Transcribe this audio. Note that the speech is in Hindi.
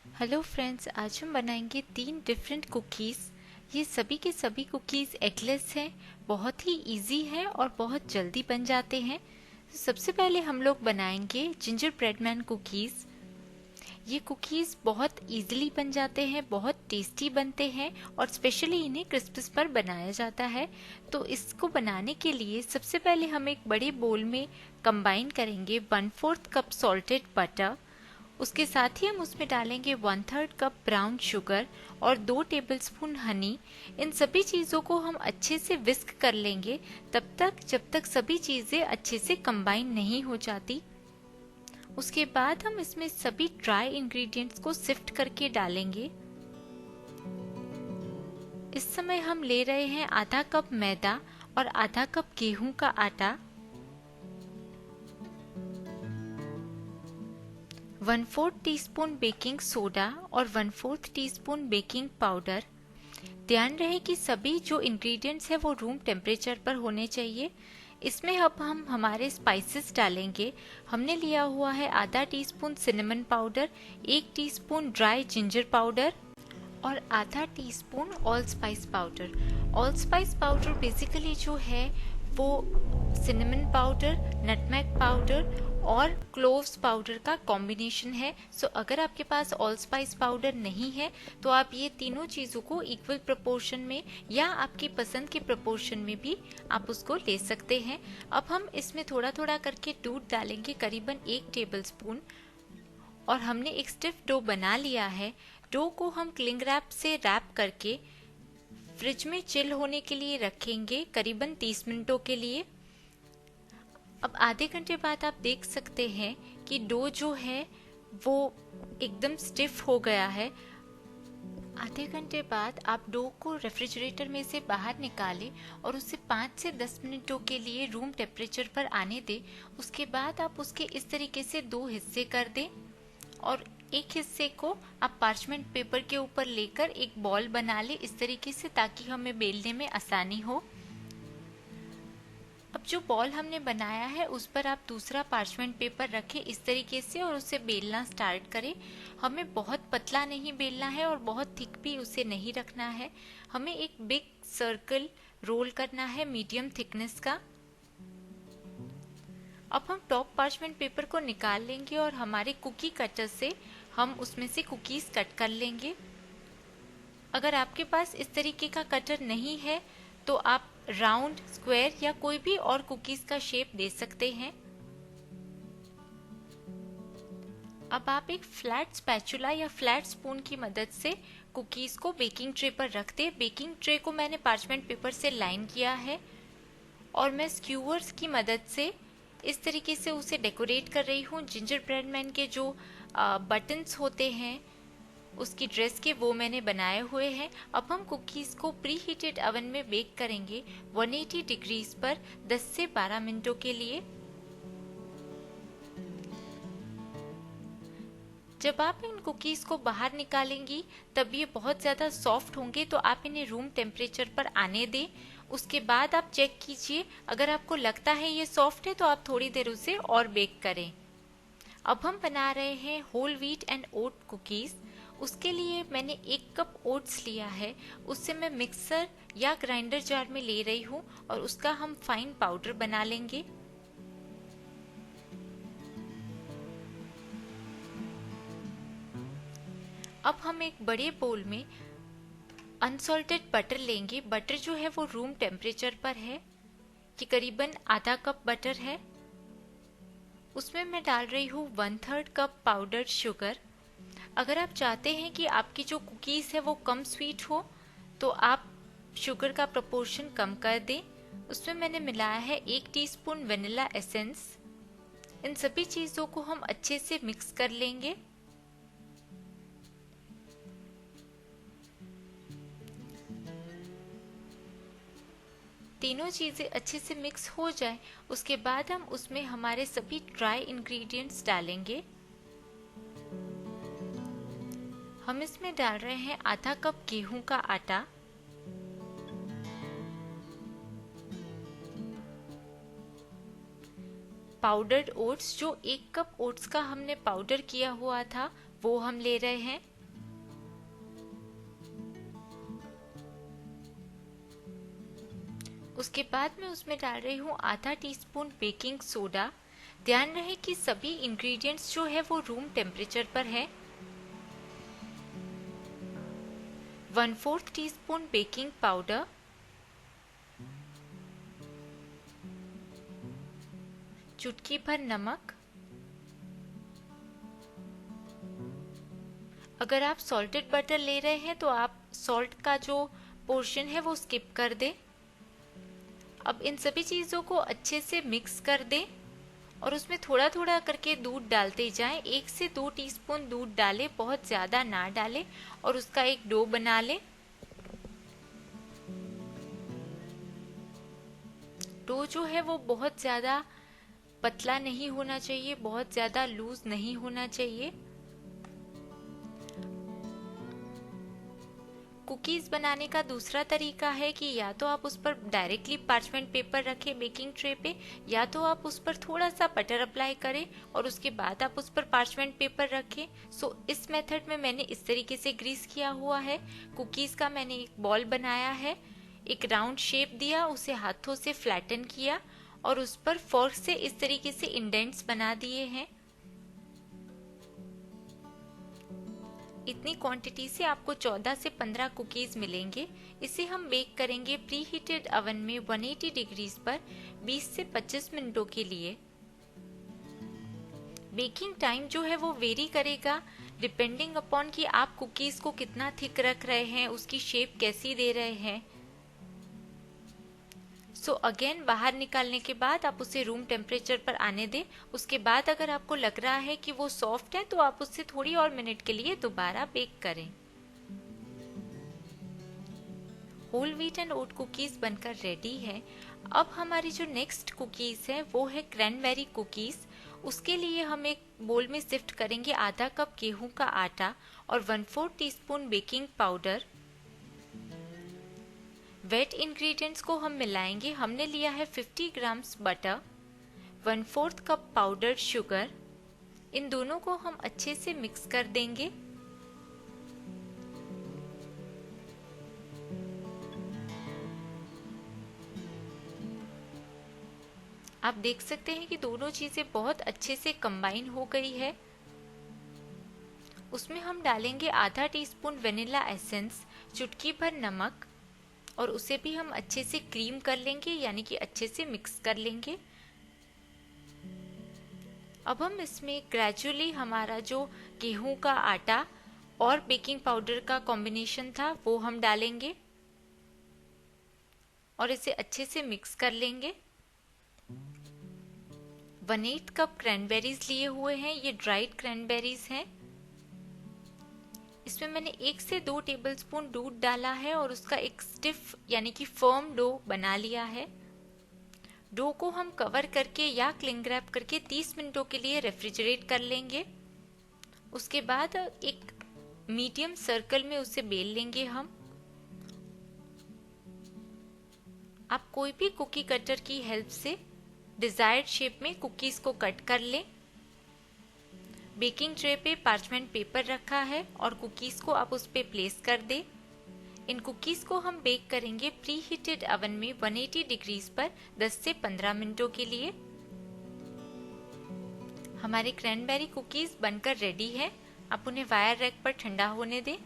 हेलो फ्रेंड्स, आज हम बनाएंगे 3 डिफरेंट कुकीज़। ये सभी के सभी कुकीज़ एगलेस हैं, बहुत ही इजी है और बहुत जल्दी बन जाते हैं। तो सबसे पहले हम लोग बनाएंगे जिंजर ब्रेड मैन कुकीज़। ये कुकीज़ बहुत इजीली बन जाते हैं, बहुत टेस्टी बनते हैं और स्पेशली इन्हें क्रिसमस पर बनाया जाता है। तो इसको बनाने के लिए सबसे पहले हम एक बड़े बोल में कंबाइन करेंगे 1/4 कप सॉल्टेड बटर। उसके साथ ही हम उसमें डालेंगे 1/3 कप ब्राउन शुगर और 2 टेबलस्पून हनी। इन सभी चीज़ों को हम अच्छे से विस्क कर लेंगे तब तक जब तक सभी चीज़ें अच्छे से कंबाइन नहीं हो जाती। उसके बाद हम इसमें सभी ड्राई इंग्रेडिएंट्स को सिफ्ट करके डालेंगे। इस समय हम ले रहे हैं आधा कप मैदा और आधा कप गेहूं का आटा, 1/4 टीस्पून बेकिंग सोडा और 1/4 टीस्पून बेकिंग पाउडर। ध्यान रहे कि सभी जो इंग्रेडिएंट्स है वो रूम टेम्परेचर पर होने चाहिए। इसमें अब हम हमारे स्पाइसेस डालेंगे। हमने लिया हुआ है आधा teaspoon cinnamon powder, 1 teaspoon dry ginger powder और आधा teaspoon all spice powder. All spice powder basically जो है वो सिनेमन पाउडर, नटमेग पाउडर और क्लोव्स पाउडर का कॉम्बिनेशन है। सो अगर आपके पास ऑल स्पाइस पाउडर नहीं है तो आप ये तीनों चीज़ों को इक्वल प्रोपोर्शन में या आपकी पसंद के प्रोपोर्शन में भी आप उसको ले सकते हैं। अब हम इसमें थोड़ा थोड़ा करके दूध डालेंगे, करीबन 1 टेबलस्पून। और हमने एक स्टिफ डो बना लिया है। डो को हम क्लिंग रैप से रैप करके फ्रिज में चिल होने के लिए रखेंगे, करीबन 30 मिनटों के लिए। अब आधे घंटे बाद आप देख सकते हैं कि डो जो है वो एकदम स्टिफ हो गया है। आधे घंटे बाद आप डो को रेफ्रिजरेटर में से बाहर निकालें और उसे 5 से 10 मिनटों के लिए रूम टेम्परेचर पर आने दें। उसके बाद आप उसके इस तरीके से 2 हिस्से कर दें और एक हिस्से को आप पार्चमेंट पेपर के ऊपर लेकर एक बॉल बना लें इस तरीके से, ताकि हमें बेलने में आसानी हो। अब जो बॉल हमने बनाया है उस पर आप दूसरा पार्चमेंट पेपर रखें इस तरीके से और उसे बेलना स्टार्ट करें। हमें बहुत पतला नहीं बेलना है और बहुत थिक भी उसे नहीं रखना है। हमें एक बिग सर्कल रोल करना है मीडियम थिकनेस का। अब हम टॉप पार्चमेंट पेपर को निकाल लेंगे और हमारे कुकी कटर से हम उसमें से कुकीज कट कर लेंगे। अगर आपके पास इस तरीके का कटर नहीं है तो आप राउंड, स्क्वायर या कोई भी और कुकीज का शेप दे सकते हैं। अब आप एक फ्लैट स्पैचुला या फ्लैट स्पून की मदद से कुकीज को बेकिंग ट्रे पर रख दें। बेकिंग ट्रे को मैंने पार्चमेंट पेपर से लाइन किया है और मैं स्क्यूअर्स की मदद से इस तरीके से उसे डेकोरेट कर रही हूँ। जिंजर ब्रेड मैन के जो बटन्स होते हैं उसकी ड्रेस के, वो मैंने बनाए हुए हैं। अब हम कुकीज़ को प्री हीटेड ओवन में बेक करेंगे 180 डिग्रीज पर 10 से 12 मिनटों के लिए। जब आप इन कुकीज़ को बाहर निकालेंगी तब ये बहुत ज़्यादा सॉफ्ट होंगे, तो आप इन्हें रूम टेम्परेचर पर आने दें। उसके बाद आप चेक कीजिए, अगर आपको लगता है ये सॉफ्ट है तो आप थोड़ी देर उसे और बेक करें। अब हम बना रहे हैं whole wheat and oat cookies. उसके लिए मैंने 1 कप ओट्स लिया है, उससे मैं मिक्सर या ग्राइंडर जार में ले रही हूँ और उसका हम फाइन पाउडर बना लेंगे। अब हम एक बड़े बोल में अनसॉल्टेड बटर लेंगे। बटर जो है वो रूम टेम्परेचर पर है, कि करीबन आधा कप बटर है। उसमें मैं डाल रही हूँ 1/3 कप पाउडर्ड शुगर। अगर आप चाहते हैं कि आपकी जो कुकीज़ है वो कम स्वीट हो तो आप शुगर का प्रोपोर्शन कम कर दें। उसमें मैंने मिलाया है 1 टीस्पून वनीला एसेंस। इन सभी चीज़ों को हम अच्छे से मिक्स कर लेंगे। तीनों चीज़ें अच्छे से मिक्स हो जाए उसके बाद हम उसमें हमारे सभी ड्राई इंग्रेडिएंट्स डालेंगे। हम इसमें डाल रहे हैं आधा कप गेहूं का आटा, पाउडर्ड ओट्स, जो 1 कप ओट्स का हमने पाउडर किया हुआ था वो हम ले रहे हैं, उसके बाद मैं उसमें डाल रही हूँ आधा टीस्पून बेकिंग सोडा। ध्यान रहे कि सभी इंग्रेडिएंट्स जो है वो रूम टेम्परेचर पर है। 1/4 टीस्पून बेकिंग पाउडर, चुटकी भर नमक। अगर आप सॉल्टेड बटर ले रहे हैं तो आप सॉल्ट का जो पोर्शन है वो स्किप कर दें। अब इन सभी चीज़ों को अच्छे से मिक्स कर दें और उसमें थोड़ा थोड़ा करके दूध डालते जाएं। 1 से 2 टीस्पून दूध डालें, बहुत ज़्यादा ना डालें, और उसका एक डो बना लें। डो जो है वो बहुत ज़्यादा पतला नहीं होना चाहिए, बहुत ज़्यादा लूज नहीं होना चाहिए। कुकीज़ बनाने का दूसरा तरीका है कि या तो आप उस पर डायरेक्टली पार्चमेंट पेपर रखें बेकिंग ट्रे पे, या तो आप उस पर थोड़ा सा बटर अप्लाई करें और उसके बाद आप उस पर पार्चमेंट पेपर रखें। सो इस मेथड में मैंने इस तरीके से ग्रीस किया हुआ है। कुकीज़ का मैंने एक बॉल बनाया है, एक राउंड शेप दिया, उसे हाथों से फ्लैटन किया और उस पर फोर्क से इस तरीके से इंडेंट्स बना दिए हैं। इतनी क्वांटिटी से आपको 14 से 15 कुकीज मिलेंगे। इसे हम बेक करेंगे प्री हीटेड ओवन में 180 डिग्रीज पर 20 से 25 मिनटों के लिए। बेकिंग टाइम जो है वो वेरी करेगा डिपेंडिंग अपॉन कि आप कुकीज को कितना थिक रख रहे हैं, उसकी शेप कैसी दे रहे हैं। सो अगेन बाहर निकालने के बाद आप उसे रूम टेम्परेचर पर आने दें। उसके बाद अगर आपको लग रहा है कि वो सॉफ्ट है तो आप उससे थोड़ी और मिनट के लिए दोबारा बेक करें। Whole wheat and oat cookies बनकर रेडी है। अब हमारी जो नेक्स्ट कुकीज है वो है क्रैनबेरी कुकीज। उसके लिए हम एक बोल में शिफ्ट करेंगे आधा कप गेहूं का आटा और 1/4 teaspoon baking powder. Wet ingredients को हम मिलाएंगे। हमने लिया है 50 grams butter, 1/4 cup powdered sugar. इन दोनों को हम अच्छे से मिक्स कर देंगे। आप देख सकते हैं कि दोनों चीजें बहुत अच्छे से कंबाइन हो गई है। उसमें हम डालेंगे आधा टीस्पून वेनिला एसेंस, चुटकी भर नमक, और उसे भी हम अच्छे से क्रीम कर लेंगे, यानी कि अच्छे से मिक्स कर लेंगे। अब हम इसमें ग्रेजुअली हमारा जो गेहूं का आटा और बेकिंग पाउडर का कॉम्बिनेशन था वो हम डालेंगे और इसे अच्छे से मिक्स कर लेंगे। 1/8 कप क्रैनबेरीज लिए हुए हैं, ये ड्राइड क्रैनबेरीज हैं। इसमें मैंने 1 से 2 टेबलस्पून दूध डाला है और उसका एक स्टिफ यानी कि फर्म डो बना लिया है। डो को हम कवर करके या क्लिंग रैप करके 30 मिनटों के लिए रेफ्रिजरेट कर लेंगे। उसके बाद एक मीडियम सर्कल में उसे बेल लेंगे हम। आप कोई भी कुकी कटर की हेल्प से डिजायर्ड शेप में कुकीज को कट कर लें। बेकिंग ट्रे पे पार्चमेंट पेपर रखा है और कुकीज को आप उस पे प्लेस कर दें। इन कुकीज को हम बेक करेंगे प्री हीटेड ओवन में 180 डिग्रीज पर 10 से 15 मिनटों के लिए। हमारे क्रैनबेरी कुकीज बनकर रेडी है। आप उन्हें वायर रैक पर ठंडा होने दें।